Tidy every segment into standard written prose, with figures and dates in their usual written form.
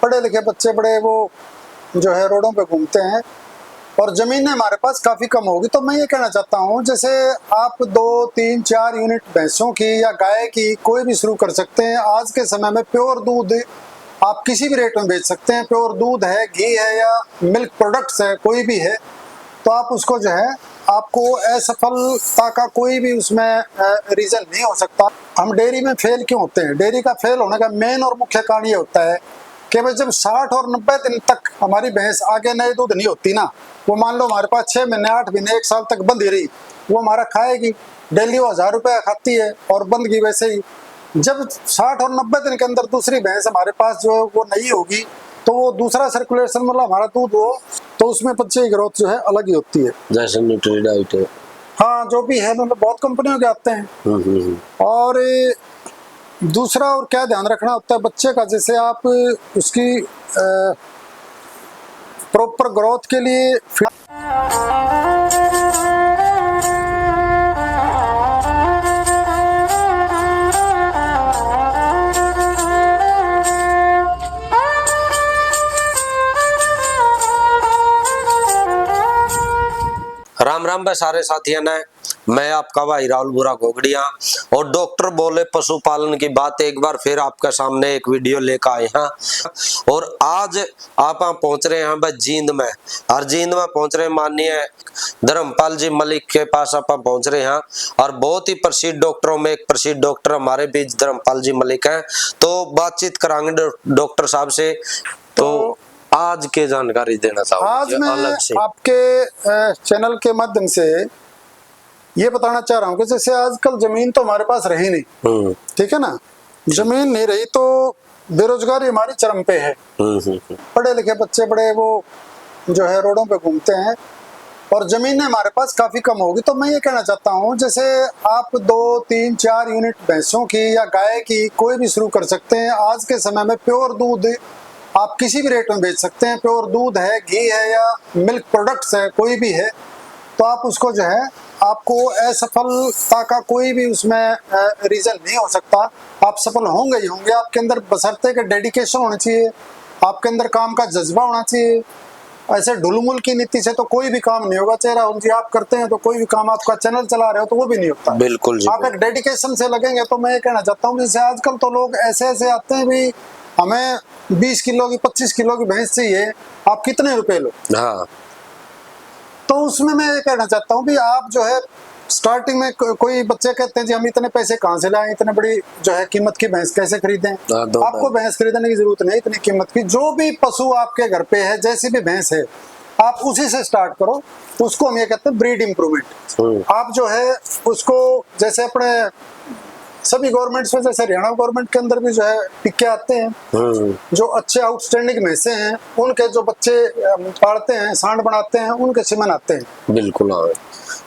पढ़े लिखे बच्चे बड़े वो जो है रोडों पे घूमते हैं और जमीनें हमारे पास काफी कम होगी। तो मैं ये कहना चाहता हूँ, जैसे आप 2, 3, 4 यूनिट भैंसों की या गाय की कोई भी शुरू कर सकते हैं। आज के समय में प्योर दूध आप किसी भी रेट में बेच सकते हैं। प्योर दूध है, घी है या मिल्क प्रोडक्ट्स है, कोई भी है, तो आप उसको जो है, आपको असफलता का कोई भी उसमें रीजन नहीं हो सकता। हम डेयरी में फेल क्यों होते हैं? डेयरी का फेल होने का मेन और मुख्य कारण ये होता है कि भाई जब 60 और 90 दिन तक हमारी भैंस आगे नए दूध नहीं होती ना, वो मान लो हमारे पास 6 महीने 8 महीने 1 साल तक बंधी रही, वो हमारा खाएगी, डेली वो 1000 रुपया खाती है और बंद की। वैसे ही जब 60 और 90 दिन के अंदर दूसरी भैंस हमारे पास जो है वो नहीं होगी, तो वो दूसरा सर्कुलेशन मतलब हमारा दूध वो, तो उसमें बच्चे की ग्रोथ जो है अलग ही होती है। जैसे न्यूट्रीडाइट है, हाँ जो भी है, मतलब बहुत कंपनियों के आते हैं। और दूसरा और क्या ध्यान रखना होता है बच्चे का, जैसे आप उसकी प्रॉपर ग्रोथ के लिए राम राम भाई सारे साथियों ने, मैं आपका भाई राहुल बुरा घोगड़िया और डॉक्टर बोले पशुपालन की बात एक बार फिर आपके सामने एक वीडियो लेकर आए हैं। और आज आप पहुंच रहे हैं भाई जींद में, और जींद में पहुंच रहे हैं माननीय धर्मपाल जी मलिक के पास आप पहुंच रहे हैं। और बहुत ही प्रसिद्ध डॉक्टरों में एक प्रसिद्ध डॉक्टर हमारे बीच धर्मपाल जी मलिक हैं, तो बातचीत कराएंगे डॉक्टर साहब से। तो आज के जानकारी देना चाहूंगा। आज मैं आपके चैनल के माध्यम से ये बताना चाह रहा हूँ कि जैसे आजकल जमीन तो हमारे पास रही नहीं, ठीक है ना, जमीन नहीं रही तो बेरोजगारी हमारी चरम पे है। पढ़े लिखे बच्चे बड़े वो जो है रोडों पे घूमते हैं और जमीनें हमारे पास काफी कम होगी। तो मैं ये कहना चाहता हूँ, जैसे आप 2, 3, 4 यूनिट भैंसों की या गाय की कोई भी शुरू कर सकते हैं। आज के समय में प्योर दूध आप किसी भी रेट में बेच सकते हैं। प्योर दूध है, घी है या मिल्क प्रोडक्ट्स है, कोई भी है, तो आप उसको जो है, आपको असफलता का कोई भी उसमें रीजन नहीं हो सकता। आप सफल होंगे ही होंगे। आपके अंदर बशर्ते के डेडिकेशन होना चाहिए, आपके अंदर काम का जज्बा होना चाहिए। ऐसे ढुलमुल की नीति से तो कोई भी काम नहीं होगा। चाहे राहुल जी आप करते हैं तो कोई भी काम, आपका चैनल चला रहे हो तो वो भी नहीं होता। बिल्कुल जी, आप एक डेडिकेशन से लगेंगे। तो मैं ये कहना चाहता हूँ, जैसे आजकल तो लोग ऐसे ऐसे आते हैं भी, हमें 20 किलो की 25 किलो की भैंस चाहिए, आप कितने रुपए लो। हाँ, तो उसमें मैं ये कहना चाहता हूँ भी आप जो है स्टार्टिंग में कोई बच्चे कहते हैं जी हम इतने पैसे कहाँ से लाएं, इतने बड़ी जो है कीमत की भैंस कैसे खरीदें। आपको भैंस खरीदने की जरूरत नहीं इतनी कीमत की। जो भी पशु आपके घर पे है, जैसी भी भैंस है, आप उसी से स्टार्ट करो। उसको हम ये कहते हैं ब्रीड इम्प्रूवमेंट। आप जो है उसको, जैसे अपने सभी गवर्नमेंट्स में, जैसे हरियाणा गवर्नमेंट के अंदर भी जो है टिक्के आते हैं, जो अच्छे आउटस्टैंडिंग भैंसे हैं उनके जो बच्चे पालते हैं, सांड बनाते हैं, उनके सीमन आते हैं। बिल्कुल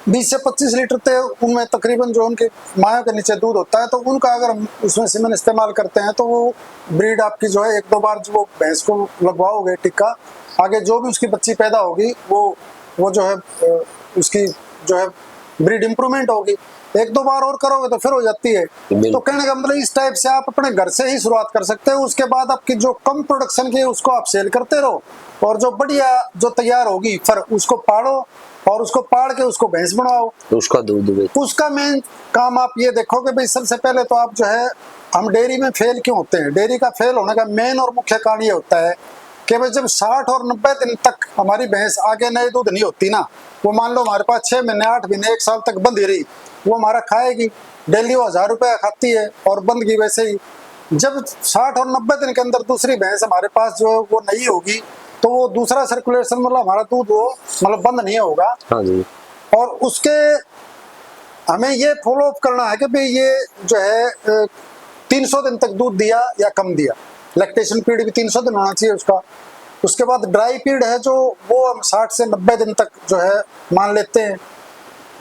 20 से 25 लीटर तक उनमें तकरीबन जो उनके मायों के नीचे दूध होता है, तो उनका अगर हम उसमें सीमन इस्तेमाल करते हैं तो वो ब्रीड आपकी जो है 1-2 बार जो वो भैंस को लगवाओगे टिक्का, आगे जो भी उसकी बच्ची पैदा होगी वो जो है उसकी जो है ब्रीड इम्प्रूवमेंट होगी। 1-2 बार और करोगे तो फिर हो जाती है। तो कहने का मतलब इस टाइप से आप अपने घर से ही शुरुआत कर सकते हो। उसके बाद आपकी जो कम प्रोडक्शन की उसको आप सेल करते रहो, और जो बढ़िया जो तैयार होगी फिर उसको पालो और उसको पाड़ के उसको भैंस बनाओ, उसका दूध। उसका मेन काम आप ये देखो कि भाई सबसे पहले तो आप जो है, हम डेयरी में फेल क्यों होते हैं? डेयरी का फेल होने का मेन और मुख्य कारण ये होता है कि भाई जब 60 और 90 दिन तक हमारी भैंस आगे नए दूध नहीं होती ना, वो मान लो हमारे पास 6 महीने 8 महीने 1 साल तक बंधी रही, वो हमारा खाएगी, डेली वो 1000 रुपया खाती है और बंद की। वैसे ही जब 60 और 90 दिन के अंदर दूसरी भैंस हमारे पास जो वो नहीं होगी, तो वो दूसरा सर्कुलेशन मतलब हमारा दूध वो मतलब बंद नहीं होगा। हाँ जी। और उसके हमें ये फॉलो अप करना है कि भाई ये जो है 300 दिन तक दूध दिया या कम दिया। लैक्टेशन पीरियड भी 300 दिन होना चाहिए उसका। उसके बाद ड्राई पीरियड है जो वो हम 60 से 90 दिन तक जो है मान लेते हैं।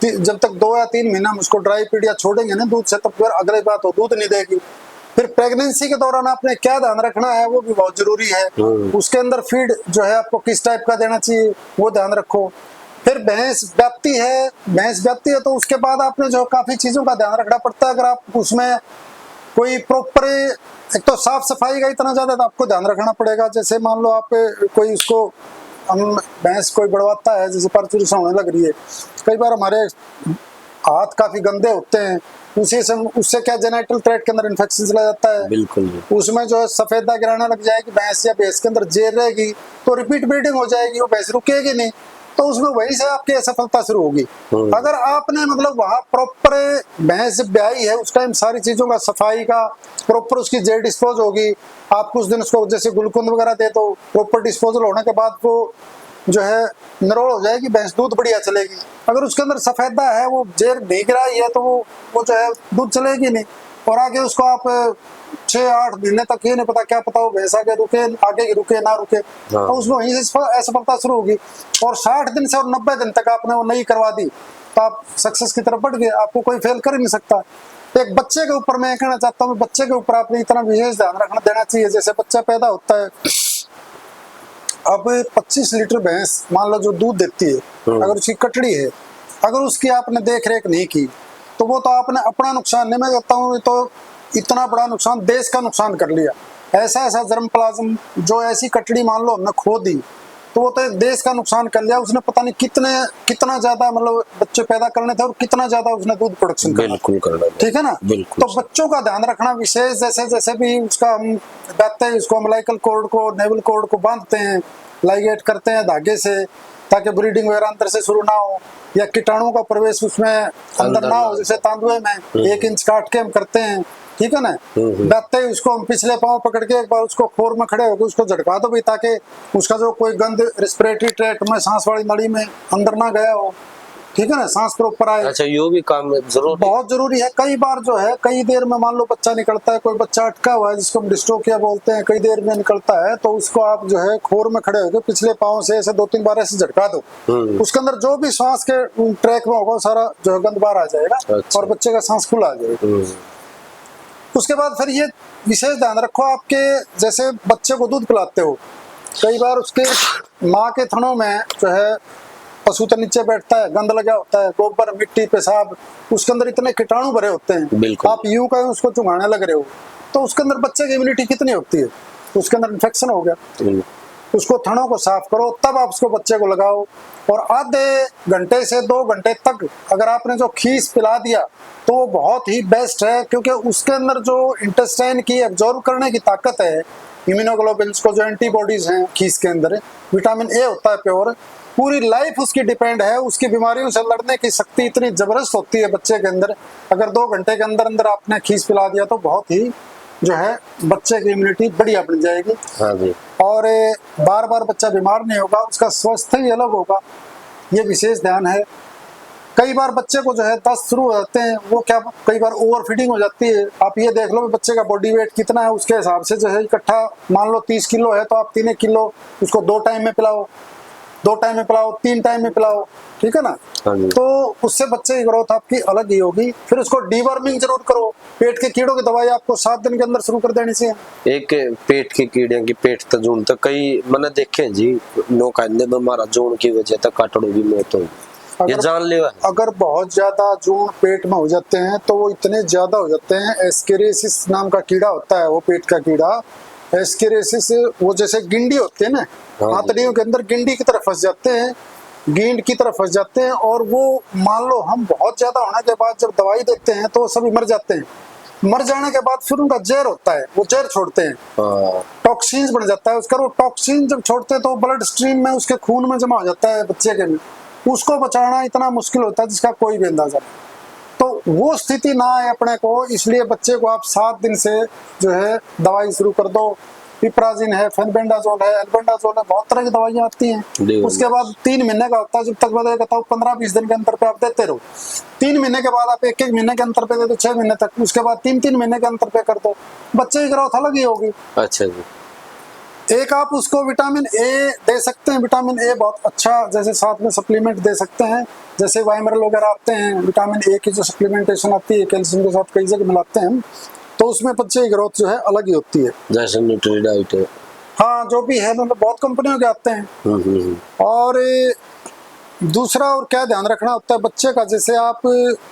जब तक 2 या 3 महीना हम उसको ड्राई पीरियड या छोड़ेंगे ना दूध से, तब फिर अगली बात हो दूध नहीं देगी। फिर प्रेगनेंसी के दौरान आपने क्या ध्यान रखना है वो भी बहुत जरूरी है। उसके अंदर फीड जो है आपको किस टाइप का देना चाहिए वो ध्यान रखो। फिर भैंस व्याप्ति है तो उसके बाद आपने जो काफी चीजों का ध्यान रखना पड़ता है। अगर आप उसमें कोई प्रॉपर एक तो साफ सफाई का इतना ज्यादा तो आपको ध्यान रखना पड़ेगा। जैसे मान लो आप कोई उसको हम भैंस कोई बढ़वाता है, जैसे परचूरिस होने लग रही है, कई बार हमारे हाथ काफी गंदे होते हैं, उसी से उससे क्या जेनिटल ट्रैक्ट के अंदर इन्फेक्शन चला जाता है। बिल्कुल। उसमें जो है सफेदा गिराने लग जाएगी भैंस, या भैंस के अंदर जेर रहेगी तो रिपीट ब्रीडिंग हो जाएगी, वो भैंस रुकेगी नहीं, तो उसमें वहीं से आपकी असफलता शुरू होगी। अगर आपने मतलब वहां प्रॉपर भैंस ब्याई है, उस टाइम सारी चीजों का सफाई का प्रॉपर उसकी जेर डिस्पोज होगी, आप कुछ दिन उसको जैसे ग्लूकोन वगैरह दे दो, प्रॉपर डिस्पोजल होने के बाद वो जो है निरोल हो जाएगी भैंस, दूध बढ़िया चलेगी। अगर उसके अंदर सफेदा है, वो जेर भीग रहा है तो वो जो है दूध चलेगी नहीं, और आगे उसको आप 6-8 महीने तक ये नहीं पता, क्या पता वो भैंस आगे रुके, आगे रुके ना रुके, तो उसमें वहीं से असफलता शुरू होगी। और 60 दिन से और 90 दिन तक आपने वो नहीं करवा दी तो आप सक्सेस की तरफ बढ़ गए, आपको कोई फेल कर ही नहीं सकता। एक बच्चे के ऊपर मैं कहना चाहता हूँ, बच्चे के ऊपर आपने इतना विशेष ध्यान रखना देना चाहिए। जैसे बच्चा पैदा होता है, अब 25 लीटर भैंस मान लो जो दूध देती है, अगर उसकी कटड़ी है, अगर उसकी आपने देख रेख नहीं की तो वो तो आपने अपना नुकसान नहीं, मैं कहता हूँ तो इतना बड़ा नुकसान, देश का नुकसान कर लिया। ऐसा ऐसा जर्म प्लाज्म जो ऐसी कटड़ी मान लो हमने खो दी तो वो तो एक देश का नुकसान कर लिया। उसने पता नहीं कितना ज्यादा मतलब बच्चे पैदा करने थे और कितना ज्यादा उसने दूध प्रोडक्शन बिल्कुल करना, ठीक है ना। बिल्कुल। तो बच्चों का ध्यान रखना विशेष, जैसे जैसे भी उसका हम बैठते हैं, उसको अम्बिलिकल कॉर्ड को, नेवल कॉर्ड को बांधते हैं, लाइगेट करते हैं धागे से, ताकि ब्रीडिंग वगैरह अंदर से शुरू ना हो, या कीटाणु का प्रवेश उसमें अंदर ना हो। जैसे तांदुए में 1 इंच काट के हम करते हैं, ठीक है ना। बैठते ही उसको हम पिछले पांव पकड़ के एक बार उसको खोर में खड़े होकर उसको झटका दो भी, ताकि उसका जो कोई गंद रेस्पिरेटरी ट्रैक्ट में, सांस वाली नली में अंदर ना गया हो, ठीक है ना, सांस प्रॉपर आए। अच्छा, यो भी काम जरूर बहुत जरूरी है। कई बार जो है कई देर में मान लो बच्चा निकलता है, कोई बच्चा अटका हुआ है जिसको हम डिस्ट्रोफिया बोलते हैं, कई देर में निकलता है, तो उसको आप जो है खोर में खड़े होकर पिछले पांव से ऐसे 2-3 बार ऐसे झटका दो, उसके अंदर जो भी सांस के ट्रैक में होगा सारा जो है गंद बाहर आ जाएगा। अच्छा। और बच्चे का सांस खुला आ जाएगा। उसके बाद फिर ये विशेष ध्यान रखो, आपके जैसे बच्चे को दूध पिलाते हो, कई बार उसके माँ के थनों में जो है पशु तो नीचे बैठता है, गंद लगा होता है, गोबर, मिट्टी, पेशाब, उसके अंदर इतने कीटाणु भरे होते हैं। आप यूं का उसको चुंगाने लग रहे हो तो उसके अंदर बच्चे की इम्यूनिटी कितनी होती है, उसके अंदर इन्फेक्शन हो गया। उसको थनों को साफ करो, तब आप उसको बच्चे को लगाओ। और आधे घंटे से 2 घंटे तक अगर आपने जो खीस पिला दिया तो वो बहुत ही बेस्ट है, क्योंकि उसके अंदर जो इंटेस्टाइन की एब्जॉर्ब करने की ताकत है, इम्यूनोग्लोबुलिन्स को जो एंटीबॉडीज हैं खीस के अंदर, विटामिन ए होता है प्योर, पूरी लाइफ उसकी डिपेंड है, उसकी बीमारियों से लड़ने की शक्ति इतनी जबरदस्त होती है बच्चे के अंदर। अगर 2 घंटे के अंदर अंदर आपने खीस पिला दिया तो बहुत ही जो है बच्चे की इम्यूनिटी बढ़िया बन जाएगी। हाँ जी। और बार बार बच्चा बीमार नहीं होगा, उसका स्वास्थ्य ही अलग होगा, ये विशेष ध्यान है। कई बार बच्चे को जो है दस्त शुरू हो जाते हैं, वो क्या कई बार ओवर फीडिंग हो जाती है। आप ये देख लो बच्चे का बॉडी वेट कितना है, उसके हिसाब से जो है इकट्ठा मान लो 30 किलो है तो आप 3 किलो उसको 2 टाइम में पिलाओ, 2 टाइम में पिलाओ, 3 टाइम में पिलाओ, ठीक है ना। तो उससे बच्चे की ग्रोथ आपकी अलग ही होगी। फिर उसको डीवर्मिंग जरूर करो। पेट के कीड़ों की दवाई आपको 7 दिन के अंदर शुरू कर देनी चाहिए। एक पेट के कीड़े की पेट तजून तक कई मैंने देखे जी, लोग कहते हमारा जून की वजह तक काटड़ों की मौत होगी, ये जान ले। अगर बहुत ज्यादा जून पेट में हो जाते हैं तो वो इतने ज्यादा हो जाते हैं, एस्केरियासिस नाम का कीड़ा होता है, वो पेट का कीड़ा एस्केरियासिस, वो जैसे गिंडी होती है ना, आंतड़ियों के अंदर गिंडी की तरफ फंस जाते हैं, गेंद की तरफ फंस जाते हैं। और वो मान लो हम बहुत ज्यादा होने के बाद जब दवाई देते हैं तो सभी मर जाते हैं। मर जाने के बाद फिर उनका जहर होता है, वो जहर छोड़ते हैं, टॉक्सिन्स बन जाता है उसका। वो टॉक्सिन जब छोड़ते हैं तो ब्लड स्ट्रीम में उसके खून में जमा हो जाता है बच्चे के में, उसको बचाना इतना मुश्किल होता है जिसका कोई भी अंदाजा नहीं। तो वो स्थिति ना आए अपने को, इसलिए बच्चे को आप 7 दिन से जो है दवाई शुरू कर दो। पिप्राजिन है, फेनबेंडाजोल है, एल्बेंडाजोल है, बहुत तरह की दवाइयां आती हैं। उसके बाद 3 महीने का होता है, जब तक मैं कहता हूँ 15-20 दिन के अंतर पे आप देते रहो। 3 महीने के बाद आप 1-1 महीने के अंतर पे दे दो 6 महीने तक, उसके बाद 3-3 महीने के अंतर पे कर दो, बच्चे की ग्रोथ अलग ही होगी। अच्छा जी। एक आप उसको विटामिन ए दे सकते हैं, विटामिन ए बहुत अच्छा, जैसे साथ में सप्लीमेंट दे सकते हैं, जैसे वाइमरल वगैरह आते हैं, विटामिन ए की जो सप्लीमेंटेशन आती है कैल्शियम के साथ कई जगह मिलाते हैं, तो उसमें बच्चे की ग्रोथ जो है अलग ही होती है, जैसे न्यूट्रीडाइट है, हाँ जो भी है, मतलब बहुत कंपनियों के आते हैं। और दूसरा और क्या ध्यान रखना होता है बच्चे का, जैसे आप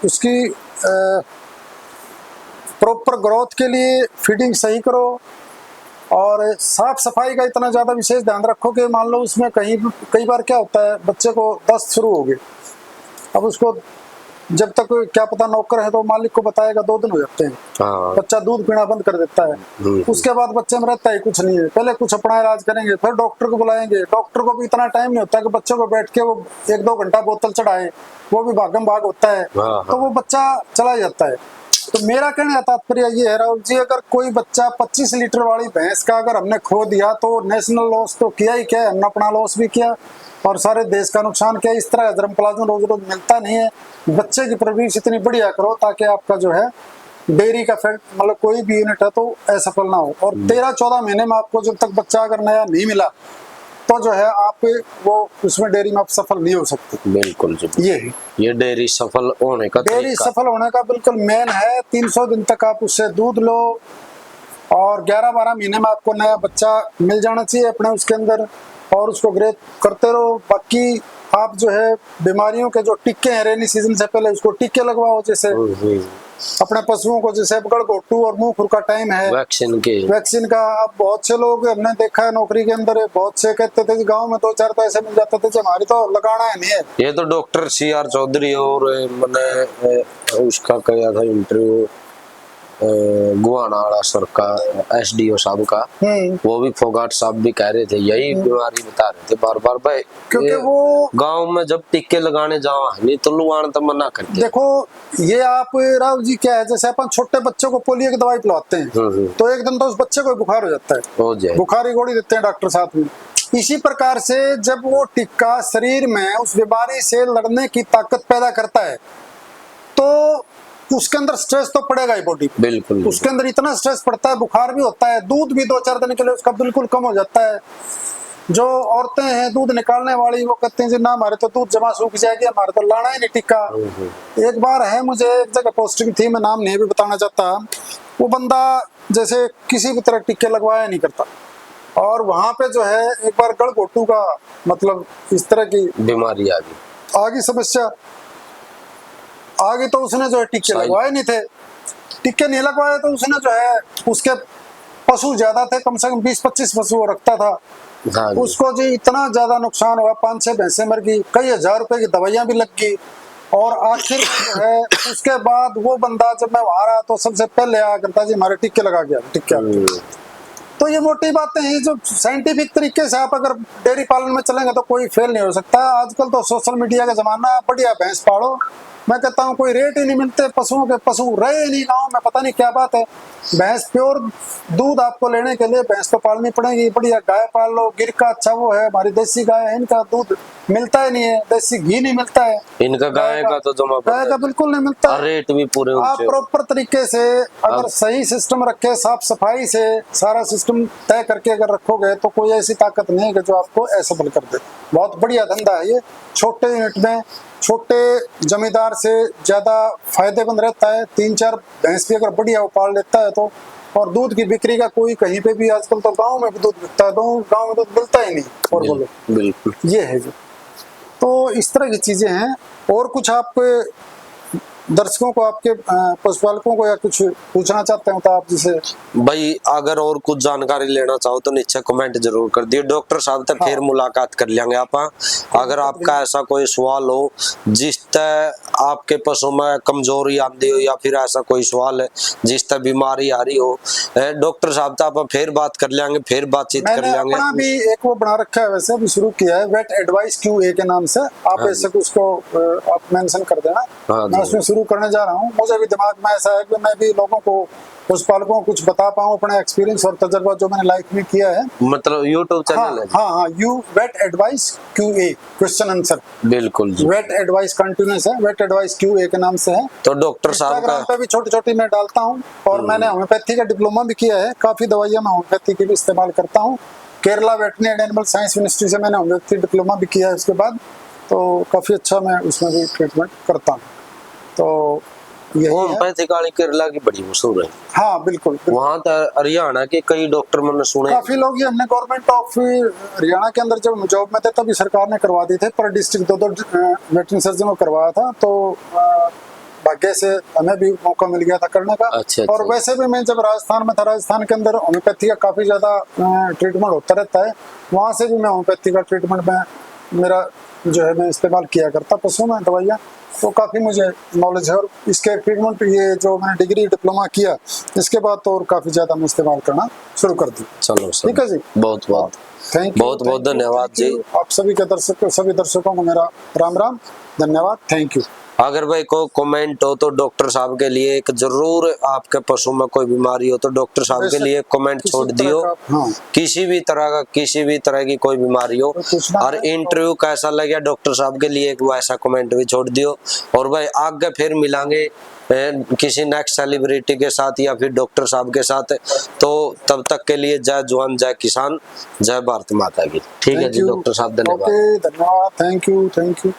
उसकी प्रॉपर ग्रोथ के लिए फीडिंग सही करो और साफ सफाई का इतना ज्यादा विशेष ध्यान रखो कि मान लो उसमें कई बार क्या होता है, बच्चे को दस्त शुरू हो गए, अब उसको जब तक क्या पता नौकर है तो मालिक को बताएगा 2 दिन हो जाते हैं, बच्चा दूध पीना बंद कर देता है, उसके बाद बच्चे में रहता ही कुछ नहीं है, पहले कुछ अपना इलाज करेंगे, फिर डॉक्टर को बुलाएंगे, डॉक्टर को भी इतना टाइम नहीं होता कि बच्चे को बैठ के वो 1-2 घंटा बोतल चढ़ाए, वो भी भागम भाग होता है, तो वो बच्चा चला जाता है। तो मेरा कहने का तात्पर्य ये है राहुल जी, अगर कोई बच्चा 25 लीटर वाली भैंस का अगर हमने खो दिया तो नेशनल लॉस तो किया ही क्या है, हमने अपना लॉस भी किया और सारे देश का नुकसान किया। इस तरह धर्म प्लाज्मा रोज रोज मिलता नहीं है। बच्चे की परवरिश इतनी बढ़िया करो ताकि आपका जो है डेयरी का फैक्ट मतलब कोई भी यूनिट है तो असफल ना हो। और 13-14 महीने में आपको जब तक बच्चा अगर नया नहीं मिला तो जो है आप वो उसमें डेयरी में आप सफल नहीं हो सकते। बिल्कुल जी, ये डेयरी सफल होने का बिल्कुल मेन है। 300 दिन तक आप उससे दूध लो और 11-12 महीने में आपको नया बच्चा मिल जाना चाहिए अपने उसके अंदर, और उसको ग्रेथ करते रहो। बाकी आप जो है बीमारियों के जो टिक्के हैं रेनी सीजन से पहले उसको टिक्के लगवाओ, जैसे अपने पशुओं को, जैसे गड़घोटू और मुंह खुर का टाइम है वैक्सीन का। अब बहुत से लोग हमने देखा है नौकरी के अंदर, बहुत से कहते थे गांव में 2-4 तो ऐसे मिल जाते थे, हमारी तो लगाना है नहीं है। ये तो डॉक्टर CR चौधरी और मैंने उसका किया था इंटरव्यू गुआना वाला सर का, SDO साहब का, वो भी फोगाट साहब भी कह रहे थे यही बीमारी बता रहे थे बार बार भाई, क्योंकि वो गांव में जब टिक्के लगाने जाओ नहीं तो लुआन तो मना करते। देखो ये आप राहुल जी क्या है, जैसे अपन छोटे बच्चों को पोलियो की दवाई पिलाते हैं तो एक दिन तो उस बच्चे को बुखार हो जाता है, बुखार की गोली देते हैं डॉक्टर साथ में। इसी प्रकार से जब वो टिक्का शरीर में उस बीमारी से लड़ने की ताकत पैदा करता है तो उसके अंदर स्ट्रेस तो पड़ेगा ही बॉडी पे। बिल्कुल उसके अंदर इतना स्ट्रेस पड़ता है, बुखार भी होता है, दूध भी 2-4 दिन के लिए उसका बिल्कुल कम हो जाता है। जो औरतें हैं दूध निकालने वाली वो कहते हैं जी ना हमारे तो दूध जमा सूख जाएगी, हमारे तो लाना ही नहीं टिक्का। एक बार है मुझे एक जगह पोस्टिंग थी, मैं नाम नहीं भी बताना चाहता, वो बंदा जैसे किसी भी तरह टिक्के लगवाया नहीं करता और वहां पे जो है एक बार गड़घोटू का मतलब इस तरह की बीमारी आ गई समस्या आ गई, तो उसने जो है टिक्के लगवाए नहीं थे। टिक्के नहीं लगवाए तो उसने जो है उसके पशु ज्यादा थे, कम से कम 20-25 पशु रखता था। उसको जी इतना ज्यादा नुकसान हुआ, 5-6 भैंसें मर गई, कई हजार रुपए की दवाइयां भी लग गई और आखिर जो है उसके बाद वो बंदा जब मैं वहां रहा तो सबसे पहले आया करता जी हमारे टिक्के लगा गया टिक्के। तो ये मोटी बातें हैं जो साइंटिफिक तरीके से आप अगर डेयरी पालन में चलेंगे तो कोई फेल नहीं हो सकता। आजकल तो सोशल मीडिया का जमाना है, बढ़िया भैंस पालो। मैं कहता हूँ कोई रेट ही नहीं मिलते पशुओं के, पशु रहे नहीं गाँव में, पता नहीं क्या बात है। भैंस प्योर दूध आपको लेने के लिए भैंस तो पालनी पड़ेगी, बढ़िया गाय पाल लो, गिर का अच्छा वो है, हमारी देसी गाय है, इनका दूध मिलता ही नहीं है, देसी घी नहीं मिलता है, इनका गाय का तो जमा गाय का बिल्कुल नहीं मिलता, रेट भी पूरे। आप प्रॉपर तरीके से अगर सही सिस्टम रखे, साफ सफाई से सारा सिस्टम तय करके अगर रखोगे तो कोई ऐसी ताकत नहीं है कि जो आपको असफल कर दे। बहुत बढ़िया धंधा है ये, छोटे यूनिट में छोटे जमींदार से ज्यादा फायदेमंद रहता है। 3-4 भैंस भी अगर बढ़िया वो पाल लेता है तो, और दूध की बिक्री का कोई कहीं पे भी आजकल तो गांव में भी दूध बिकता है, तो गांव में दूध मिलता ही नहीं। और बोलो बिल्कुल ये है जी। तो इस तरह की चीजें हैं। और कुछ आप दर्शकों को, आपके पशुपालकों को या कुछ पूछना चाहते हो तो आप जिसे भाई अगर और कुछ जानकारी लेना चाहो तो नीचे कमेंट जरूर कर दिए, डॉक्टर साहब तक फिर मुलाकात कर लेंगे आप। अगर आपका ऐसा कोई सवाल हो जिस तरह आपके पशु में कमजोरी आती हो या फिर ऐसा कोई सवाल है जिस तरह बीमारी आ रही हो, डॉक्टर साहब तो आप फिर बात कर लेंगे, फिर बातचीत कर लेंगे। अपना भी एक वो बना रखा है, वैसे अभी शुरू किया है वेट एडवाइस QA के नाम से, आप ऐसे उसको आप मेंशन कर देना, मैं उसमें शुरू करने जा रहा हूँ। मुझे भी दिमाग में ऐसा है कि मैं भी लोगों को, पशुपालकों को कुछ बता पाऊँ अपने एक्सपीरियंस और तजर्बा जो मैंने लाइफ में किया है। मतलब यूट्यूब चैनल है? हाँ, you vet advice QA question answer. बिल्कुल जी, वेट एडवाइस कंटिन्यूस है, वेट एडवाइस QA के नाम से है। तो डॉक्टर साहब का पे भी छोटी-छोटी मैं डालता हूँ और मैंने होम्योपैथी का डिप्लोमा भी किया है, काफी दवाइयाँ मैं होम्योपैथी की भी इस्तेमाल करता हूँ। Kerala veterinary and animal science university से मैंने होम्योपैथी डिप्लोमा भी किया है उसके बाद, तो काफी अच्छा मैं उसमें भी ट्रीटमेंट करता हूँ। तो होम्योपैथी काली केरला की बड़ी मशहूर है। हाँ बिल्कुल, वहाँ तो हरियाणा के कई डॉक्टर मैंने सुने, काफी लोग। ये हमने गवर्नमेंट ऑफ हरियाणा के अंदर जब जॉब में थे तभी सरकार ने करवा दी थे, पर डिस्ट्रिक्ट 2 वेटरनरी सर्जन को करवाया था। तो भाग्य से हमें भी मौका मिल गया था करने का। अच्छा, और अच्छा। वैसे भी मैं जब राजस्थान में था, राजस्थान के अंदर होम्योपैथी का काफी ज्यादा ट्रीटमेंट होता रहता है, वहां से भी मैं होम्योपैथी का ट्रीटमेंट में मेरा जो है मैं इस्तेमाल किया करता पशुओं में दवाइयाँ, तो काफी मुझे नॉलेज है। और इसके ट्रीटमेंट ये जो मैंने डिग्री डिप्लोमा किया, इसके बाद तो और काफी ज्यादा मैं इस्तेमाल करना शुरू कर दी। चलो सर, ठीक है जी, बहुत बहुत थैंक यू, बहुत बहुत धन्यवाद जी। आप सभी दर्शकों को मेरा राम राम, धन्यवाद, थैंक यू। अगर भाई को कमेंट हो तो डॉक्टर साहब के लिए एक जरूर, आपके पशु में कोई बीमारी हो तो डॉक्टर साहब के लिए कमेंट किसी छोड़ तरह दियो। का, हाँ, किसी भी तरह की कोई बीमारी हो, तो पूछना और है इंटरव्यू कैसा लगा डॉक्टर साहब के लिए एक वैसा कमेंट भी छोड़ दियो। और भाई आगे फिर मिलांगे किसी नेक्स्ट सेलिब्रिटी के साथ या फिर डॉक्टर साहब के साथ। तो तब तक के लिए जय जवान जय किसान, जय भारत माता की। ठीक है जी डॉक्टर साहब, धन्यवाद। ओके, धन्यवाद, थैंक यू।